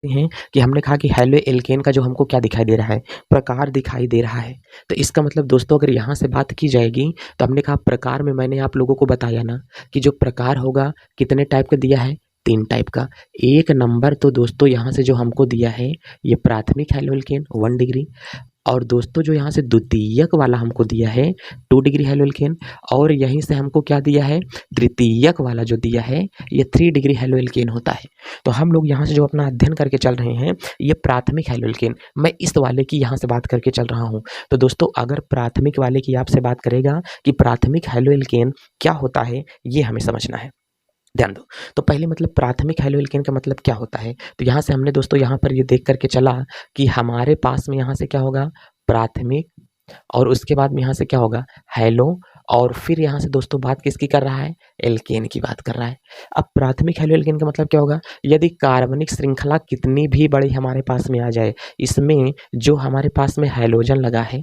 हैं कि हमने कहा कि हेलो एल्केन का जो हमको क्या दिखाई दे रहा है, प्रकार दिखाई दे रहा है। तो इसका मतलब दोस्तों अगर यहाँ से बात की जाएगी तो हमने कहा प्रकार में मैंने आप लोगों को बताया ना कि जो प्रकार होगा कितने टाइप का दिया है, 3 टाइप का। एक नंबर तो दोस्तों यहाँ से जो हमको दिया है ये प्राथमिक हेलो एल्केन 1 डिग्री, और दोस्तों जो यहाँ से द्वितीयक वाला हमको दिया है 2 डिग्री हेलो एल्केन, और यहीं से हमको क्या दिया है, तृतीयक वाला जो दिया है ये 3 डिग्री हेलो एल्केन होता है। तो हम लोग यहाँ से जो अपना अध्ययन करके चल रहे हैं ये प्राथमिक हेलो एल्केन, मैं इस वाले की यहाँ से बात करके चल रहा हूँ। तो दोस्तों अगर प्राथमिक वाले की आपसे बात करेगा कि प्राथमिक हेलो एल्केन क्या होता है, ये हमें समझना है, ध्यान दो। तो पहले मतलब प्राथमिक हेलो एल्केन का मतलब क्या होता है, तो यहाँ से हमने दोस्तों यहाँ पर ये देख करके चला कि हमारे पास में यहाँ से क्या होगा, प्राथमिक, और उसके बाद में यहाँ से क्या होगा, हेलो, और फिर यहाँ से दोस्तों बात किसकी कर रहा है, एल्केन की बात कर रहा है। अब प्राथमिक हेलो एल्केन का मतलब क्या होगा, यदि कार्बनिक श्रृंखला कितनी भी बड़ी हमारे पास में आ जाए, इसमें जो हमारे पास में हैलोजन लगा है,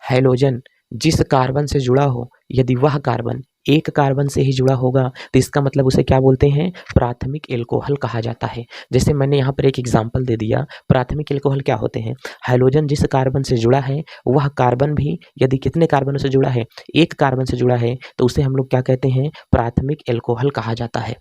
हैलोजन जिस कार्बन से जुड़ा हो, यदि वह कार्बन एक कार्बन से ही जुड़ा होगा तो इसका मतलब उसे क्या बोलते हैं, प्राथमिक एल्कोहल कहा जाता है। जैसे मैंने यहाँ पर एक एग्जांपल दे दिया, प्राथमिक एल्कोहल क्या होते हैं, हाइड्रोजन जिस कार्बन से जुड़ा है वह कार्बन भी यदि कितने कार्बनों से जुड़ा है, एक कार्बन से जुड़ा है, तो उसे हम लोग क्या कहते हैं, प्राथमिक एल्कोहल कहा जाता है।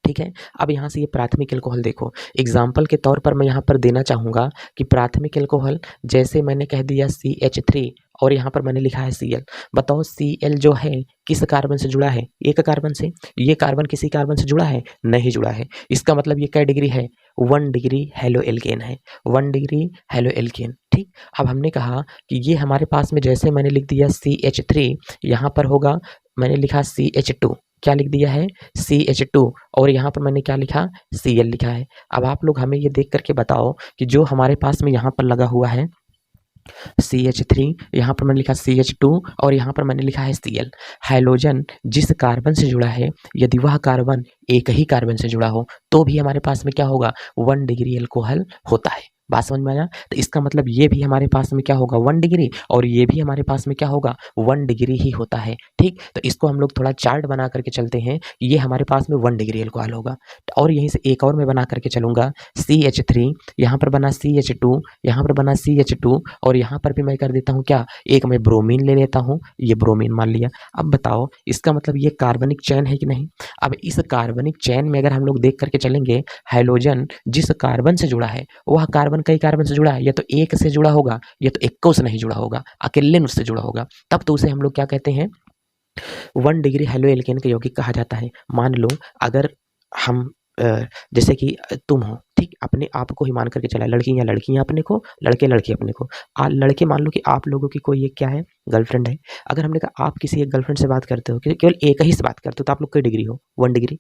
ठीक है, अब यहाँ से ये प्राथमिक एल्कोहल देखो, एग्जाम्पल के तौर पर मैं यहाँ पर देना चाहूँगा कि प्राथमिक एल्कोहल जैसे मैंने कह दिया CH3 और यहाँ पर मैंने लिखा है Cl। बताओ Cl जो है किस कार्बन से जुड़ा है, एक कार्बन से। ये कार्बन किसी कार्बन से जुड़ा है, नहीं जुड़ा है। इसका मतलब ये क्या डिग्री है, 1 डिग्री हेलो एल्केन है, 1 डिग्री हेलो एल्केन। ठीक, अब हमने कहा कि ये हमारे पास में जैसे मैंने लिख दिया CH3, यहाँ पर होगा मैंने लिखा CH2, क्या लिख दिया है, CH2, और यहाँ पर मैंने क्या लिखा, Cl लिखा है। अब आप लोग हमें ये देख करके बताओ कि जो हमारे पास में यहाँ पर लगा हुआ है CH3, यहाँ पर मैंने लिखा CH2 और यहाँ पर मैंने लिखा है Cl, हाइड्रोजन जिस कार्बन से जुड़ा है यदि वह कार्बन एक ही कार्बन से जुड़ा हो तो भी हमारे पास में क्या होगा, 1 डिग्री एल्कोहल होता है। बात समझ में आया, तो इसका मतलब ये भी हमारे पास में क्या होगा, 1 डिग्री, और ये भी हमारे पास में क्या होगा, 1 डिग्री ही होता है। ठीक, तो इसको हम लोग थोड़ा चार्ट बना करके चलते हैं, ये हमारे पास में 1 डिग्री एल्कोहल होगा। और यहीं से एक और मैं बना करके चलूंगा, CH3, यहाँ पर बना CH2, यहाँ पर बना CH2, और यहाँ पर भी मैं कर देता हूँ क्या, एक मैं ब्रोमीन ले लेता हूँ, ये ब्रोमीन मान लिया। अब बताओ इसका मतलब ये कार्बनिक चैन है कि नहीं। अब इस कार्बनिक चैन में अगर हम लोग देख करके चलेंगे, हाइड्रोजन जिस कार्बन से जुड़ा है वह कार्बन कई कार्बन से जुड़ा है, या तो एक से जुड़ा होगा या तो इक्को से नहीं जुड़ा होगा, अकेले उससे जुड़ा होगा, तब तो उसे हम लोग क्या कहते हैं, 1 डिग्री हेलो एल्केन के यौगिक कहा जाता है। मान लो अगर हम जैसे कि तुम हो, ठीक, अपने आप को ही मान करके चला, लड़कियां लड़कियां अपने को, लड़के लड़के अपने को, लड़के मान लो कि आप लोगों की कोई एक क्या है, गर्लफ्रेंड है। अगर हमने कहा आप किसी एक गर्लफ्रेंड से बात करते हो, केवल एक ही से बात करते हो, तो आप लोग कई डिग्री हो, 1 डिग्री।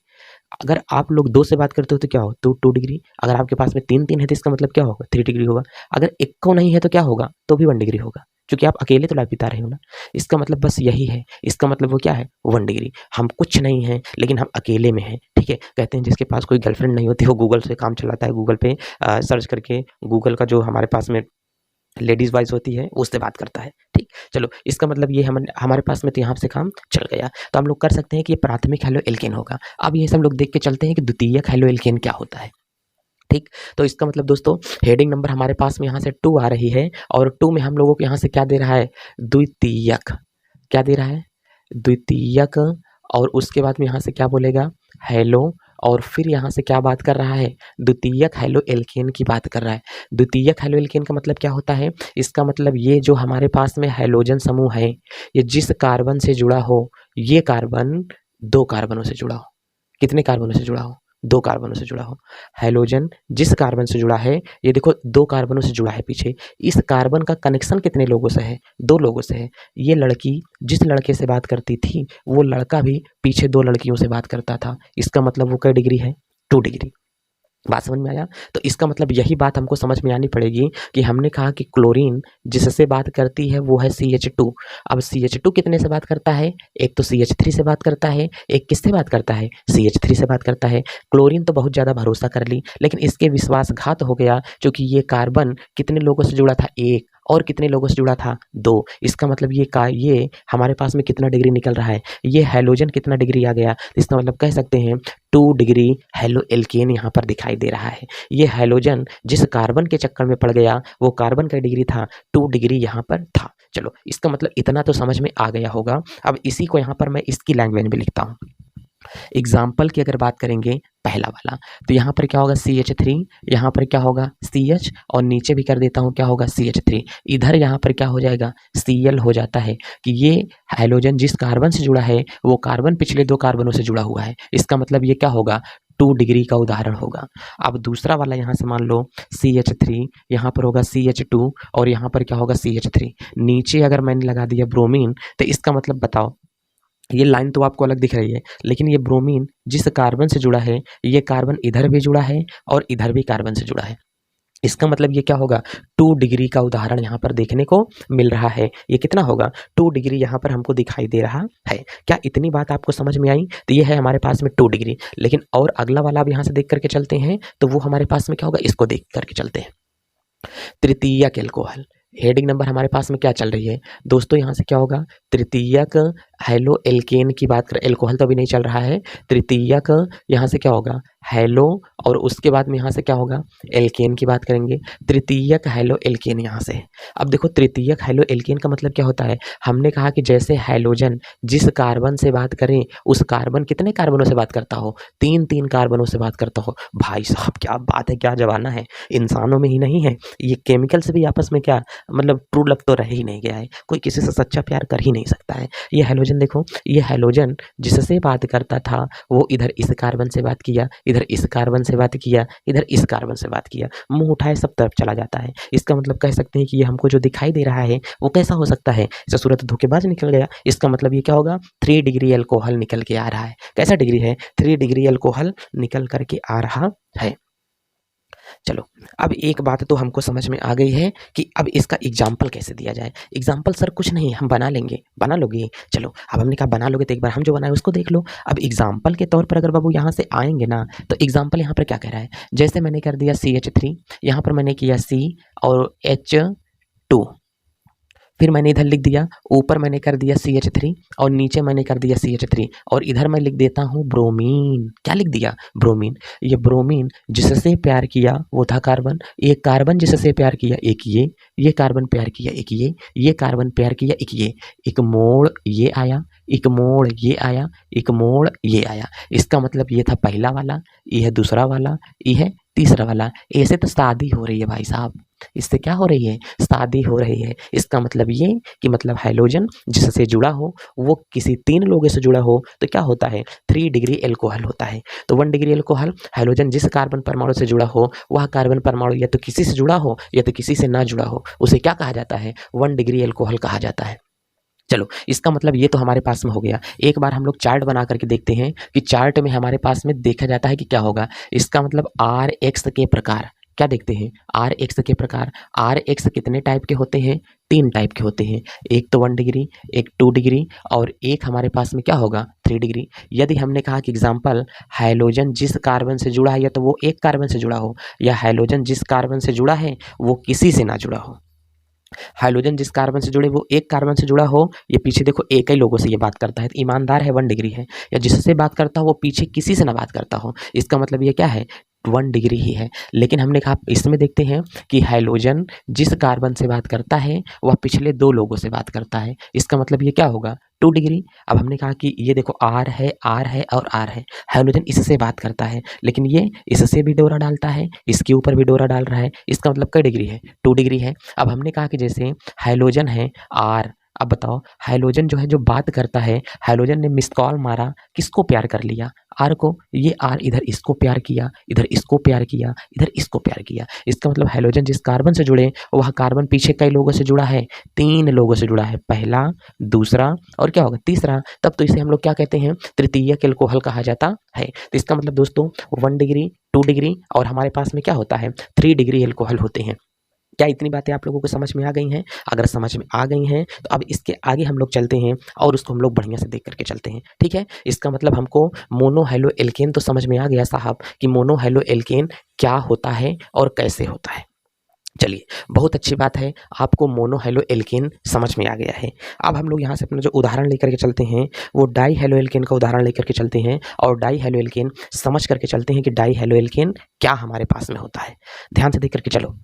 अगर आप लोग 2 से बात करते हो तो क्या हो, 2 डिग्री। अगर आपके पास में 3 है तो इसका मतलब क्या होगा, 3 डिग्री होगा। अगर एक को नहीं है तो क्या होगा, तो भी 1 डिग्री होगा, क्योंकि आप अकेले तो लाइफ बिता रहे हो ना। इसका मतलब बस यही है, इसका मतलब वो क्या है, 1 डिग्री। हम कुछ नहीं हैं लेकिन हम अकेले में हैं। ठीक है, कहते हैं जिसके पास कोई गर्लफ्रेंड नहीं होती वो गूगल से काम चलाता है, गूगल पे सर्च करके, गूगल का जो हमारे पास में लेडीज वॉइस होती है उससे बात करता है। ठीक, चलो इसका मतलब ये हमारे पास में तो यहाँ से काम चल गया। तो हम लोग कर सकते हैं कि ये प्राथमिक हेलो एल्केन होगा। अब ये सब लोग देख के चलते हैं कि द्वितीयक हेलो एल्केन क्या होता है। ठीक, तो इसका मतलब दोस्तों हेडिंग नंबर हमारे पास में यहाँ से 2 आ रही है, और 2 में हम लोगों को यहाँ से क्या दे रहा है, द्वितीयक, क्या दे रहा है, द्वितीयक, और उसके बाद में यहाँ से क्या बोलेगा, हेलो, और फिर यहाँ से क्या बात कर रहा है, द्वितीयक हेलो एल्केन की बात कर रहा है। द्वितीयक हेलो एल्केन का मतलब क्या होता है, इसका मतलब ये जो हमारे पास में हैलोजन समूह है, ये जिस कार्बन से जुड़ा हो, ये कार्बन 2 कार्बनों से जुड़ा हो, कितने कार्बनों से जुड़ा हो, 2 कार्बनों से जुड़ा हो। हाइड्रोजन जिस कार्बन से जुड़ा है, ये देखो 2 कार्बनों से जुड़ा है पीछे, इस कार्बन का कनेक्शन कितने लोगों से है, 2 लोगों से है। ये लड़की जिस लड़के से बात करती थी वो लड़का भी पीछे 2 लड़कियों से बात करता था, इसका मतलब वो क्या डिग्री है, 2 डिग्री। बात समझ में आया, तो इसका मतलब यही बात हमको समझ में आनी पड़ेगी कि हमने कहा कि क्लोरीन जिससे बात करती है वो है CH2। अब CH2 कितने से बात करता है, एक तो CH3 से बात करता है, एक किससे बात करता है, CH3 से बात करता है। क्लोरीन तो बहुत ज़्यादा भरोसा कर ली, लेकिन इसके विश्वासघात हो गया, क्योंकि ये कार्बन कितने लोगों से जुड़ा था, एक, और कितने लोगों से जुड़ा था 2। इसका मतलब ये हमारे पास में कितना डिग्री निकल रहा है, ये हैलोजन कितना डिग्री आ गया, इसका मतलब कह सकते हैं 2 डिग्री हैलो एल्केन यहाँ पर दिखाई दे रहा है। ये हैलोजन जिस कार्बन के चक्कर में पड़ गया वो कार्बन का डिग्री था 2 डिग्री यहाँ पर था। चलो इसका मतलब इतना तो समझ में आ गया होगा। अब इसी को यहाँ पर मैं इसकी लैंग्वेज में लिखता हूँ। एग्जाम्पल की अगर बात करेंगे पहला वाला, तो यहाँ पर क्या होगा CH3, यहाँ पर क्या होगा CH, और नीचे भी कर देता हूँ क्या होगा CH3। इधर यहाँ पर क्या हो जाएगा Cl हो जाता है कि ये हाइड्रोजन जिस कार्बन से जुड़ा है वो कार्बन पिछले 2 कार्बनों से जुड़ा हुआ है। इसका मतलब ये क्या होगा 2 डिग्री का उदाहरण होगा। अब दूसरा वाला यहाँ से मान लो CH3, यहाँ पर होगा CH2 और यहाँ पर क्या होगा CH3। नीचे अगर मैंने लगा दिया ब्रोमीन, तो इसका मतलब बताओ, ये लाइन तो आपको अलग दिख रही है, लेकिन ये ब्रोमीन जिस कार्बन से जुड़ा है ये कार्बन इधर भी जुड़ा है और इधर भी कार्बन से जुड़ा है। इसका मतलब ये क्या होगा 2 डिग्री का उदाहरण यहाँ पर देखने को मिल रहा है। ये कितना होगा 2 डिग्री यहाँ पर हमको दिखाई दे रहा है। क्या इतनी बात आपको समझ में आई? तो ये है हमारे पास में 2 डिग्री। लेकिन और अगला वाला अब यहाँ से देख करके चलते हैं, तो वो हमारे पास में क्या होगा, इसको देख करके चलते हैं। तृतीयक एल्कोहल, हेडिंग नंबर हमारे पास में क्या चल रही है दोस्तों, यहाँ से क्या होगा तृतीयक हैलो एल्केन की बात करें, एल्कोहल तो अभी नहीं चल रहा है। तृतीयक यहाँ से क्या होगा हैलो, और उसके बाद में यहाँ से क्या होगा एल्केन की बात करेंगे। तृतीयक हैलो एल्केन यहाँ से। अब देखो तृतीयक हैलो एल्केन का मतलब क्या होता है, हमने कहा कि जैसे हैलोजन जिस कार्बन से बात करें उस कार्बन कितने कार्बनों से बात करता हो, 3 कार्बनों से बात करता हो। भाई साहब क्या बात है, क्या जमाना है, इंसानों में ही नहीं है, ये केमिकल से भी आपस में क्या मतलब ट्रू लव तो रह ही नहीं गया है, कोई किसी से सच्चा प्यार कर ही नहीं सकता है। ये हैलोजन देखो, ये हैलोजन जिससे बात करता था वो इधर इस कार्बन से बात किया, इधर इस कार्बन से बात किया, इधर इस कार्बन से बात किया, मुंह उठाए सब तरफ चला जाता है। इसका मतलब कह सकते हैं कि ये हमको जो दिखाई दे रहा है वो कैसा हो सकता है, इसका सूरत धोखेबाज निकल गया। इसका मतलब ये क्या होगा 3 डिग्री अल्कोहल निकल के आ रहा है। कैसा डिग्री है 3 डिग्री अल्कोहल निकल करके आ रहा है। चलो अब एक बात तो हमको समझ में आ गई है कि अब इसका एग्जाम्पल कैसे दिया जाए। एग्जाम्पल सर कुछ नहीं हम बना लेंगे, बना लोगे, चलो अब हमने कहा बना लोगे तो एक बार हम जो बनाए उसको देख लो। अब एग्जाम्पल के तौर पर अगर बाबू यहाँ से आएंगे ना, तो एग्जाम्पल यहाँ पर क्या कह रहा है, जैसे मैंने कर दिया CH3, यहाँ पर मैंने किया C और H2, फिर मैंने इधर लिख दिया, ऊपर मैंने कर दिया CH3 और नीचे मैंने कर दिया CH3 और इधर मैं लिख देता हूँ ब्रोमीन। क्या लिख दिया ब्रोमीन। ये ब्रोमीन जिससे प्यार किया वो था कार्बन, एक कार्बन जिससे प्यार किया एक ये कार्बन प्यार किया एक ये कार्बन प्यार किया एक एक मोड़ ये आया, एक मोड़ ये आया, एक मोड़ ये आया। इसका मतलब ये था पहला वाला, ये है दूसरा वाला, ये है तीसरा वाला। ऐसे तो शादी हो रही है भाई साहब, इससे क्या हो रही है शादी हो रही है। इसका मतलब ये कि मतलब हैलोजन जिससे जुड़ा हो वो किसी 3 लोगों से जुड़ा हो तो क्या होता है 3 डिग्री एल्कोहल होता है। तो 1 डिग्री एल्कोहल हैलोजन जिस कार्बन परमाणु से जुड़ा हो वह कार्बन परमाणु या तो किसी से जुड़ा हो या तो किसी से ना जुड़ा हो, उसे क्या कहा जाता है 1 डिग्री एल्कोहल कहा जाता है। चलो इसका मतलब ये तो हमारे पास में हो गया। एक बार हम लोग चार्ट बना करके देखते हैं कि चार्ट में हमारे पास में देखा जाता है कि क्या होगा। इसका मतलब आर एक्स के प्रकार क्या देखते हैं, आर एक्स के प्रकार। आर एक्स कितने टाइप के होते हैं 3 टाइप के होते हैं, एक तो 1 डिग्री, एक 2 डिग्री और एक हमारे पास में क्या होगा 3 डिग्री। यदि हमने कहा कि एग्जाम्पल हैलोजन जिस कार्बन से जुड़ा है या तो वो एक कार्बन से जुड़ा हो या हैलोजन जिस कार्बन से जुड़ा है वो किसी से ना जुड़ा हो। हाइड्रोजन जिस कार्बन से जुड़े वो एक कार्बन से जुड़ा हो, ये पीछे देखो एक ही लोगों से ये बात करता है तो ईमानदार है 1 डिग्री है, या जिससे बात करता हो वो पीछे किसी से ना बात करता हो, इसका मतलब ये क्या है 1 डिग्री ही है। लेकिन हमने कहा इसमें देखते हैं कि हाइड्रोजन जिस कार्बन से बात करता है वह पिछले 2 लोगों से बात करता है, इसका मतलब ये क्या होगा 2 डिग्री। अब हमने कहा कि ये देखो आर है और आर है, हाइड्रोजन इससे बात करता है लेकिन ये इससे भी डोरा डालता है, इसके ऊपर भी डोरा डाल रहा है, इसका मतलब कई डिग्री है 2 डिग्री है। अब हमने कहा कि जैसे हाइड्रोजन है आर, अब बताओ हाइड्रोजन जो है जो बात करता है, हाइड्रोजन ने मिस कॉल मारा, किसको प्यार कर लिया आर को, ये आर इधर इसको प्यार किया, इधर इसको प्यार किया, इधर इसको प्यार किया। इसका मतलब हाइड्रोजन जिस कार्बन से जुड़े वह कार्बन पीछे कई लोगों से जुड़ा है 3 लोगों से जुड़ा है, पहला दूसरा और क्या होगा तीसरा, तब तो इसे हम लोग क्या कहते हैं तृतीयक एल्कोहल कहा जाता है। तो इसका मतलब दोस्तों 1 डिग्री 2 डिग्री और हमारे पास में क्या होता है 3 डिग्री एल्कोहल होते हैं। क्या इतनी बातें आप लोगों को समझ में आ गई हैं? अगर समझ में आ गई हैं तो अब इसके आगे हम लोग चलते हैं और उसको हम लोग बढ़िया से देख करके चलते हैं, ठीक है। इसका मतलब हमको मोनो हैलो एल्केन तो समझ में आ गया साहब कि मोनो हैलो एल्केन क्या होता है और कैसे होता है। चलिए, बहुत अच्छी बात है, आपको मोनो हैलो एल्केन समझ में आ गया है। अब हम लोग यहाँ से अपना जो उदाहरण लेकर के चलते हैं, वो डाई हैलो एल्केन का उदाहरण लेकर के चलते हैं और डाई हैलो एल्केन समझ करके चलते हैं कि डाई हैलो एल्केन क्या हमारे पास में होता है। ध्यान से देख करके चलो।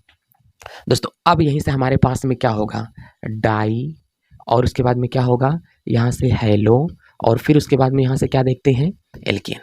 दोस्तों, अब यहीं से हमारे पास में क्या होगा, डाई, और उसके बाद में क्या होगा, यहाँ से हैलो, और फिर उसके बाद में यहाँ से क्या देखते हैं, एल्केन।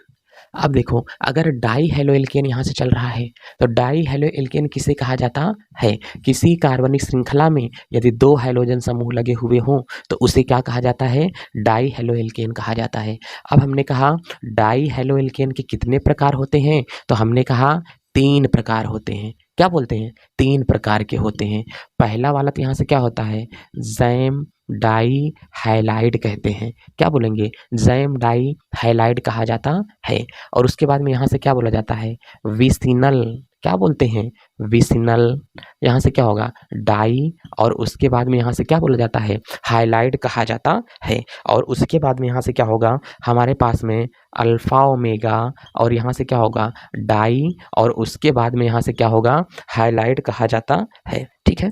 अब देखो, अगर डाई हैलो एल्केन यहाँ से चल रहा है तो डाई हैलो एल्केन किसे कहा जाता है, किसी कार्बनिक श्रृंखला में यदि दो हैलोजन समूह लगे हुए हों तो उसे क्या कहा जाता है, डाई हैलो एल्केन कहा जाता है। अब हमने कहा डाई हैलो एल्केन के कितने प्रकार होते हैं, तो हमने कहा 3 प्रकार होते हैं। क्या बोलते हैं, 3 प्रकार के होते हैं। पहला वाला तो यहाँ से क्या होता है, जैम डाई हैलाइड कहते हैं। क्या बोलेंगे, जैम डाई हैलाइड कहा जाता है। और उसके बाद में यहाँ से क्या बोला जाता है, विसिनल। क्या बोलते हैं, विसिनल। यहाँ से क्या होगा, डाई, और उसके बाद में यहाँ से क्या बोला जाता है, हाइलाइड कहा जाता है। और उसके बाद में यहाँ से क्या होगा, हमारे पास में अल्फा ओमेगा, और यहाँ से क्या होगा, डाई, और उसके बाद में यहाँ से क्या होगा, हाइलाइड कहा जाता है। ठीक है,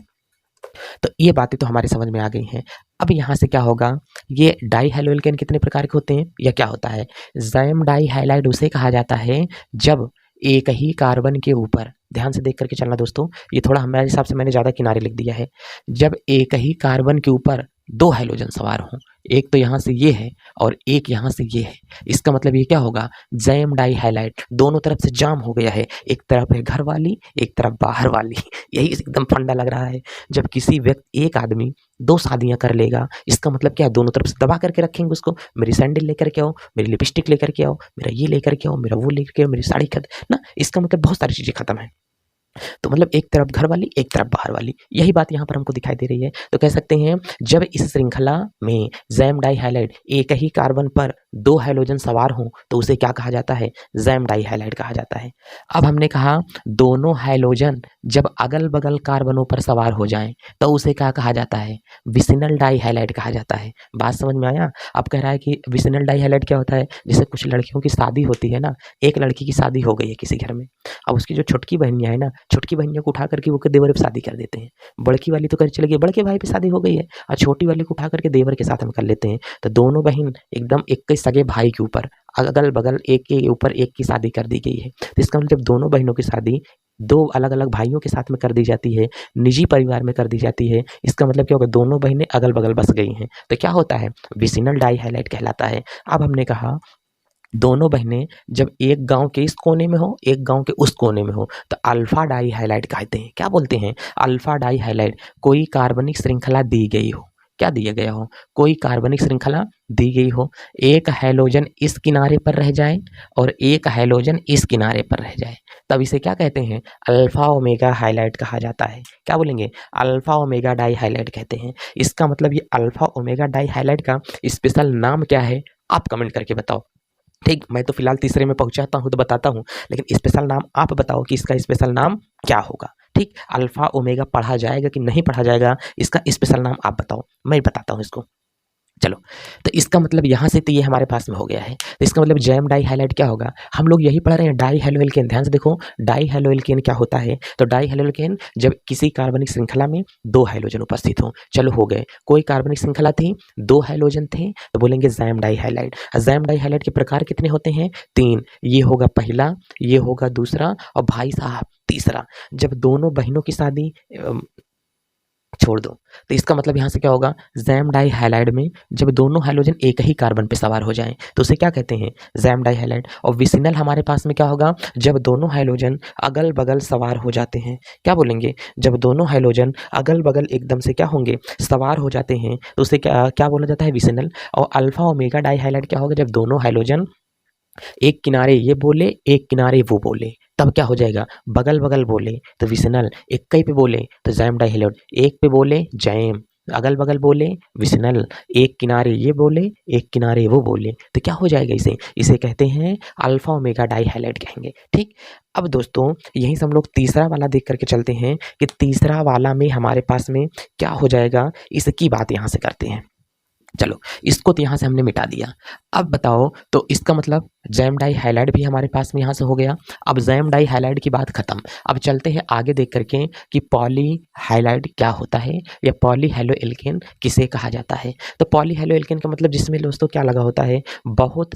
तो ये बातें तो हमारे समझ में आ गई हैं। अब यहाँ से क्या होगा, ये डाई हैलो एल्केन कितने प्रकार के होते हैं, या क्या होता है, जैम डाई हैलाइड उसे कहा जाता है जब एक ही कार्बन के ऊपर, ध्यान से देख करके चलना दोस्तों, ये थोड़ा हमारे हिसाब से मैंने ज़्यादा किनारे लिख दिया है, जब एक ही कार्बन के ऊपर 2 हैलोजन सवार हों, एक तो यहाँ से ये है और एक यहाँ से ये है, इसका मतलब ये क्या होगा, जैम डाई हैलाइड, दोनों तरफ से जाम हो गया है, एक तरफ है घर वाली, एक तरफ बाहर वाली। यही एकदम फंडा लग रहा है। जब किसी व्यक्ति, एक आदमी 2 शादियां कर लेगा, इसका मतलब क्या है, दोनों तरफ से दबा करके रखेंगे उसको, मेरी सैंडल लेकर के आओ, मेरी लिपस्टिक लेकर के आओ, मेरा ये लेकर के आओ, मेरा वो लेकर के आओ, मेरी साड़ी खत्म ना, इसका मतलब बहुत सारी चीज़ें खत्म है। तो मतलब एक तरफ घर वाली, एक तरफ बाहर वाली, यही बात यहाँ पर हमको दिखाई दे रही है। तो कह सकते हैं जब इस श्रृंखला में जैम डाई हैलाइड एक ही कार्बन पर 2 हैलोजन सवार हों तो उसे क्या कहा जाता है, जैम डाई हैलाइड कहा जाता है। अब हमने कहा दोनों हैलोजन जब अगल बगल कार्बनों पर सवार हो जाएं तो उसे क्या कहा जाता है, विसिनल डाई हैलाइड कहा जाता है। बात समझ में आया। अब कह रहा है कि विसिनल डाई हैलाइड क्या होता है, जैसे कुछ लड़कियों की शादी होती है ना, एक लड़की की शादी हो गई है किसी घर में, अब उसकी जो छोटकी बहनियाँ है ना, छोटकी बहनियों को उठा करके वो देवर पे शादी कर देते हैं। बड़की वाली तो कर चले गई, बड़के भाई पे शादी हो गई है, और छोटी वाली को उठा करके देवर के साथ हम कर लेते हैं। तो दोनों बहन एकदम एक ही सगे भाई के ऊपर, अगल बगल एक के ऊपर एक की शादी कर दी गई है। तो इसका मतलब जब दोनों बहनों की शादी 2 अलग अलग भाइयों के साथ में कर दी जाती है, निजी परिवार में कर दी जाती है, इसका मतलब क्या होगा, दोनों बहनें अगल बगल बस गई हैं, तो क्या होता है, विसिनल डाई हैलाइड कहलाता है। अब हमने कहा दोनों बहनें जब एक गांव के इस कोने में हो, एक गांव के उस कोने में हो, तो अल्फा डाई हैलाइड कहते हैं। क्या बोलते हैं, अल्फा डाई हैलाइड। कोई कार्बनिक श्रृंखला दी गई हो, क्या दिया गया हो, कोई कार्बनिक श्रृंखला दी गई हो, एक हैलोजन इस किनारे पर रह जाए और एक हैलोजन इस किनारे पर रह जाए, तब इसे क्या कहते हैं, अल्फा ओमेगा हाइलाइट कहा जाता है। क्या बोलेंगे, अल्फा ओमेगा डाई हाइलाइट कहते हैं। इसका मतलब ये अल्फा ओमेगा डाई हाइलाइट का स्पेशल नाम क्या है, आप कमेंट करके बताओ। ठीक, मैं तो फिलहाल तीसरे में पहुंचाता हूं तो बताता हूं, लेकिन स्पेशल नाम आप बताओ कि इसका स्पेशल नाम क्या होगा। ठीक, अल्फा ओमेगा पढ़ा जाएगा कि नहीं पढ़ा जाएगा, इसका स्पेशल नाम आप बताओ, मैं बताता हूं इसको। चलो, तो इसका मतलब यहाँ से तो ये हमारे पास में हो गया है। तो इसका मतलब जैम डाई हैलाइड क्या होगा, हम लोग यही पढ़ रहे हैं, डाई हैलो एल्केन। ध्यान से देखो, डाई हैलो एल्केन क्या होता है, तो डाई हैलो एल्केन जब किसी कार्बनिक श्रृंखला में 2 हैलोजन उपस्थित हो, चलो हो गए, कोई कार्बनिक श्रृंखला थी, 2 हैलोजन थे, तो बोलेंगे gem di halide. Gem di halide के प्रकार कितने होते हैं, 3। ये होगा पहला, ये होगा दूसरा, और भाई साहब तीसरा। जब दोनों बहनों की शादी छोड़ दो, तो इसका मतलब यहाँ से क्या होगा, जैम डाई हैलाइड में जब दोनों हैलोजन एक ही कार्बन पे सवार हो जाएं तो उसे क्या कहते हैं, जैम डाई हैलाइड। और विसिनल हमारे पास में क्या होगा, जब दोनों हैलोजन अगल बगल सवार हो जाते हैं। क्या बोलेंगे, जब दोनों हैलोजन अगल बगल एकदम से क्या होंगे, सवार हो जाते हैं, तो उसे क्या क्या बोला जाता है, विसिनल। और अल्फा ओमेगा डाई हैलाइड क्या होगा, जब दोनों हैलोजन एक किनारे ये बोले, एक किनारे वो बोले, तब क्या हो जाएगा, बगल बगल बोले तो विसिनल, एक कई पे बोले तो जैम डाई हैलाइड, एक पे बोले जैम, अगल बगल बोले विसिनल, एक किनारे ये बोले, एक किनारे वो बोले, तो क्या हो जाएगा, इसे कहते हैं अल्फा ओमेगा डाई हैलाइड कहेंगे। ठीक, अब दोस्तों यहीं से हम लोग तीसरा वाला देख करके चलते हैं कि तीसरा वाला में हमारे पास में क्या हो जाएगा, इसकी बात यहाँ से करते हैं। चलो, इसको तो यहाँ से हमने मिटा दिया। अब बताओ तो इसका मतलब जैम डाई हाइलाइड भी हमारे पास में यहाँ से हो गया। अब जैम डाई हाइलाइड की बात खत्म। अब चलते हैं आगे देख करके कि पॉली हाइलाइड क्या होता है या पॉली हैलो एल्केन किसे कहा जाता है। तो पॉली हैलो एल्केन का मतलब जिसमें दोस्तों क्या लगा होता है, बहुत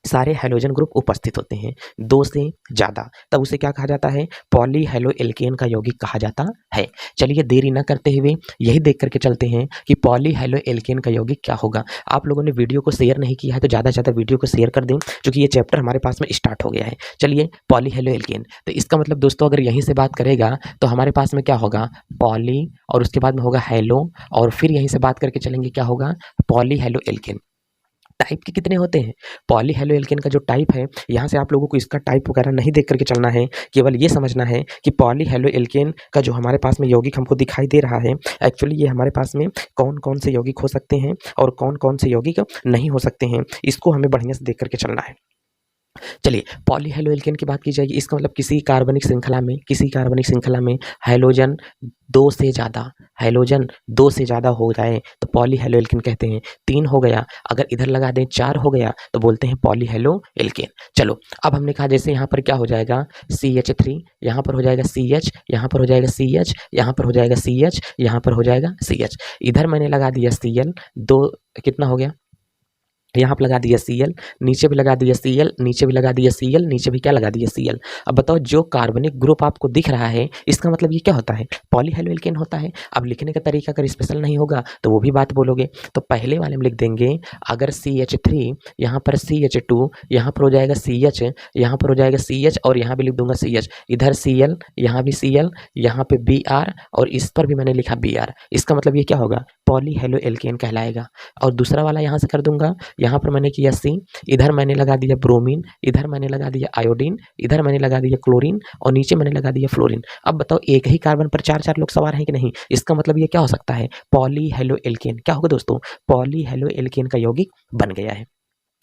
सारे हैलोजन ग्रुप उपस्थित होते हैं, 2 से ज़्यादा, तब उसे क्या कहा जाता है, पॉली हैलो एल्केन का यौगिक कहा जाता है। चलिए देरी न करते हुए यही देख करके चलते हैं कि पॉली हैलो एल्केन का यौगिक क्या होगा। आप लोगों ने वीडियो को शेयर नहीं किया है तो ज़्यादा से ज़्यादा वीडियो को शेयर कर दें, क्योंकि ये चैप्टर हमारे पास में स्टार्ट हो गया है। चलिए पॉली हैलो एल्केन, तो इसका मतलब दोस्तों अगर यहीं से बात करेगा तो हमारे पास में क्या होगा, पॉली और उसके बाद में होगा हैलो, और फिर यहीं से बात करके चलेंगे क्या होगा, पॉली हैलो एल्केन। टाइप के कितने होते हैं, पॉली हैलो एल्केन का जो टाइप है, यहाँ से आप लोगों को इसका टाइप वगैरह नहीं देख करके चलना है, केवल ये समझना है कि पॉली हैलो एल्केन का जो हमारे पास में यौगिक हमको दिखाई दे रहा है, एक्चुअली ये हमारे पास में कौन कौन से यौगिक हो सकते हैं और कौन कौन से यौगिक नहीं हो सकते हैं, इसको हमें बढ़िया से देख करके चलना है। चलिए पॉली हैलो एल्केन की बात की जाएगी, इसका मतलब किसी कार्बनिक श्रृंखला में हैलोजन 2 से ज़्यादा, हैलोजन 2 से ज़्यादा हो जाए तो पॉली हैलो एल्केन कहते हैं। 3 हो गया, अगर इधर लगा दें 4 हो गया तो बोलते हैं पॉली हैलो एल्केन। चलो अब हमने कहा जैसे यहाँ पर क्या हो जाएगा, CH3, यहाँ पर हो जाएगा CH, यहाँ पर हो जाएगा CH, यहाँ पर हो जाएगा CH, यहाँ पर हो जाएगा CH, इधर मैंने लगा दिया Cl, 2 कितना हो गया, यहाँ पर लगा दिया Cl, नीचे भी लगा दिया Cl, नीचे भी लगा दिया Cl, नीचे भी क्या लगा दिया Cl। अब बताओ जो कार्बनिक ग्रुप आपको दिख रहा है इसका मतलब ये क्या होता है, पॉली हैलो एल्केन होता है। अब लिखने का तरीका अगर स्पेशल नहीं होगा तो वो भी बात बोलोगे, तो पहले वाले में लिख देंगे, अगर CH3, यहाँ पर CH2, यहाँ पर हो जाएगा CH, यहाँ पर हो जाएगा CH और यहाँ भी लिख दूंगा CH, इधर Cl, यहाँ भी Cl, यहाँ पे Br और इस पर भी मैंने लिखा Br, इसका मतलब ये क्या होगा, पॉली हैलो एल्केन कहलाएगा। और दूसरा वाला यहाँ से कर दूंगा, यहाँ पर मैंने किया C, इधर मैंने लगा दिया ब्रोमीन, इधर मैंने लगा दिया आयोडीन, इधर मैंने लगा दिया क्लोरीन और नीचे मैंने लगा दिया फ्लोरीन। अब बताओ एक ही कार्बन पर 4-4 लोग सवार हैं कि नहीं, इसका मतलब ये क्या हो सकता है, पॉली हैलो एल्केन। क्या होगा दोस्तों, पॉली हैलो एल्केन का यौगिक बन गया है।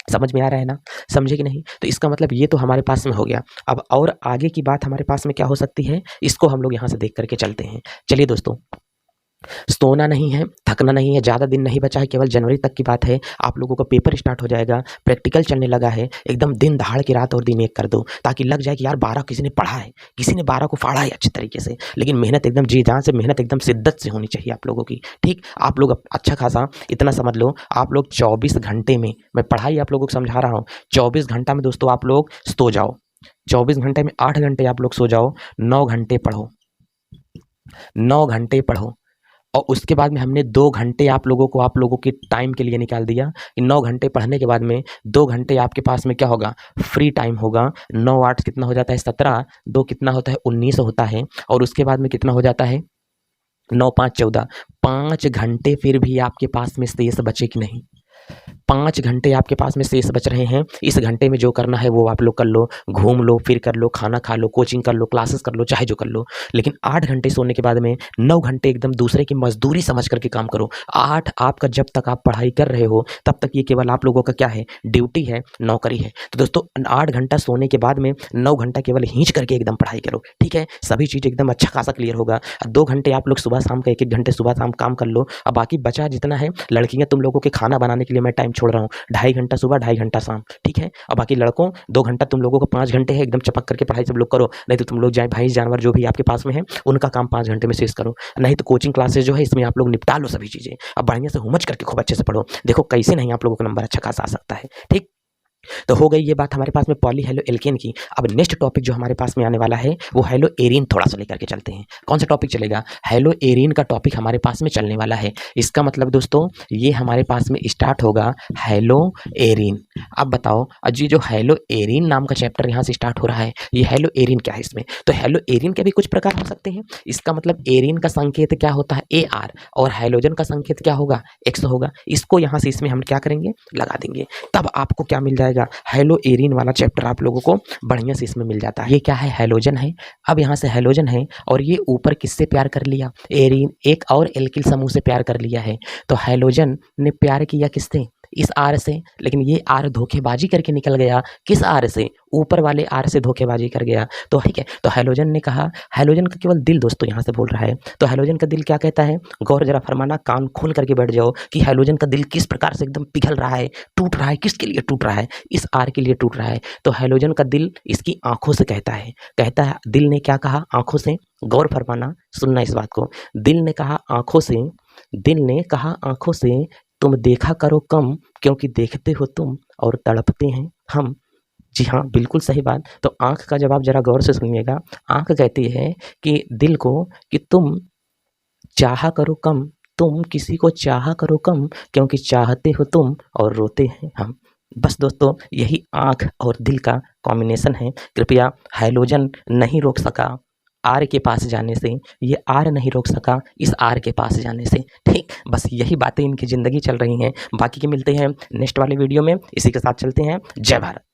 समझ में आ रहा है ना, समझे कि नहीं, तो इसका मतलब ये तो हमारे पास में हो गया। अब और आगे की बात हमारे पास में क्या हो सकती है, इसको हम लोग यहाँ से देख करके चलते हैं। चलिए दोस्तों, सोना नहीं है, थकना नहीं है, ज़्यादा दिन नहीं बचा है, केवल जनवरी तक की बात है। आप लोगों का पेपर स्टार्ट हो जाएगा, प्रैक्टिकल चलने लगा है, एकदम दिन दहाड़ की रात और दिन एक कर दो, ताकि लग जाए कि यार 12 किसी ने पढ़ा है, किसी ने 12 को फाड़ा है अच्छे तरीके से। लेकिन मेहनत एकदम जी जान से, मेहनत एकदम शिद्दत से होनी चाहिए आप लोगों की, ठीक। आप लोग अच्छा खासा इतना समझ लो, आप लोग 24 घंटे में, मैं पढ़ाई आप लोगों को समझा रहा हूँ, 24 घंटा में दोस्तों आप लोग सो जाओ, 24 घंटे में 8 घंटे आप लोग सो जाओ, 9 घंटे पढ़ो, 9 घंटे पढ़ो। और उसके बाद में हमने 2 घंटे आप लोगों के टाइम के लिए निकाल दिया कि 9 घंटे पढ़ने के बाद में 2 घंटे आपके पास में क्या होगा, फ्री टाइम होगा। 9 8 कितना हो जाता है, 17, 2 कितना होता है, 19 होता है। और उसके बाद में कितना हो जाता है, 9 5 14, 5 घंटे फिर भी आपके पास में शेष बचे कि नहीं, 5 घंटे आपके पास में शेष बच रहे हैं। इस घंटे में जो करना है वो आप लोग कर लो, घूम लो, फिर कर लो, खाना खा लो, कोचिंग कर लो, क्लासेस कर लो, चाहे जो कर लो। लेकिन 8 घंटे सोने के बाद में 9 घंटे एकदम दूसरे की मजदूरी समझ करके काम करो। 8 आपका जब तक आप पढ़ाई कर रहे हो तब तक ये केवल आप लोगों का क्या है, ड्यूटी है, नौकरी है। तो दोस्तों 8 घंटा सोने के बाद में 9 घंटा केवल खींच करके एकदम पढ़ाई करो, ठीक है। सभी चीज़ एकदम अच्छा खासा क्लियर होगा। 2 घंटे आप लोग सुबह शाम का 1-1 घंटे सुबह शाम काम कर लो। अब बाकी बचा जितना है, लड़कियां तुम लोगों के खाना बनाने के लिए मैं टाइम छोड़ रहा हूँ, 2.5 घंटा सुबह, 2.5 घंटा शाम, ठीक है। और बाकी लड़कों 2 घंटा, तुम लोगों को 5 घंटे है, एकदम चपक करके पढ़ाई सब लोग करो। नहीं तो तुम लोग जाए भाई जानवर जो भी आपके पास में है उनका काम 5 घंटे में शेष करो। नहीं तो कोचिंग क्लासेस जो है इसमें आप लोग निपटा लो सभी चीज़ें। अब बढ़िया से हुमच करके खूब अच्छे से पढ़ो, देखो कैसे नहीं आप लोगों का नंबर अच्छा खासा आ सकता है, ठीक। तो हो गई ये बात हमारे पास में पॉली हैलो एल्केन की। अब नेक्स्ट टॉपिक जो हमारे पास में आने वाला है वो हैलो एरीन थोड़ा सा लेकर के चलते हैं। कौन सा टॉपिक चलेगा, हैलो एरीन का टॉपिक हमारे पास में चलने वाला है। इसका मतलब दोस्तों ये हमारे पास में स्टार्ट होगा हैलो एरीन। अब बताओ अजी, जो हैलो एरीन नाम का चैप्टर यहाँ से स्टार्ट हो रहा है, ये हैलो एरीन क्या है इसमें, तो हैलो एरीन के भी कुछ प्रकार हो सकते हैं। इसका मतलब एरीन का संकेत क्या होता है, AR, और हैलोजन का संकेत क्या होगा, X होगा। इसको यहाँ से इसमें हम क्या करेंगे, लगा देंगे, तब आपको क्या मिल जाएगा, हैलो एरीन वाला चैप्टर आप लोगों को बढ़िया से इसमें मिल जाता है। ये क्या है, हैलोजन है। अब यहाँ से हैलोजन है और ये ऊपर किससे प्यार कर लिया, एरीन, एक और एल्किल समूह से प्यार कर लिया है। तो हैलोजन ने प्यार किया किससे, इस आर से, लेकिन ये आर धोखेबाजी करके निकल गया। किस आर से? ऊपर वाले आर से धोखेबाजी कर गया। तो ठीक है, तो हैलोजन ने कहा, हैलोजन का केवल दिल दोस्तों यहाँ से बोल रहा है, तो हैलोजन का दिल क्या कहता है? गौर जरा फरमाना, कान खोल करके बैठ जाओ कि हैलोजन का दिल किस प्रकार से एकदम पिघल रहा है, टूट रहा है। किसके लिए टूट रहा है? इस आर के लिए टूट रहा है। तो हैलोजन का दिल इसकी आंखों से कहता है, दिल ने क्या कहा? आंखों से। गौर फरमाना, सुनना इस बात को। दिल ने कहा आंखों से, दिल ने कहा आंखों से, तुम देखा करो कम, क्योंकि देखते हो तुम और तड़पते हैं हम। जी हाँ, बिल्कुल सही बात। तो आँख का जवाब ज़रा गौर से सुनिएगा। आँख कहती है कि दिल को कि तुम चाहा करो कम, तुम किसी को चाहा करो कम, क्योंकि चाहते हो तुम और रोते हैं हम। बस दोस्तों, यही आँख और दिल का कॉम्बिनेशन है। कृपया हैलोजन नहीं रोक सका आर के पास जाने से, ये आर नहीं रोक सका इस आर के पास जाने से। ठीक, बस यही बातें इनकी ज़िंदगी चल रही हैं। बाकी के मिलते हैं नेक्स्ट वाले वीडियो में। इसी के साथ चलते हैं। जय भारत।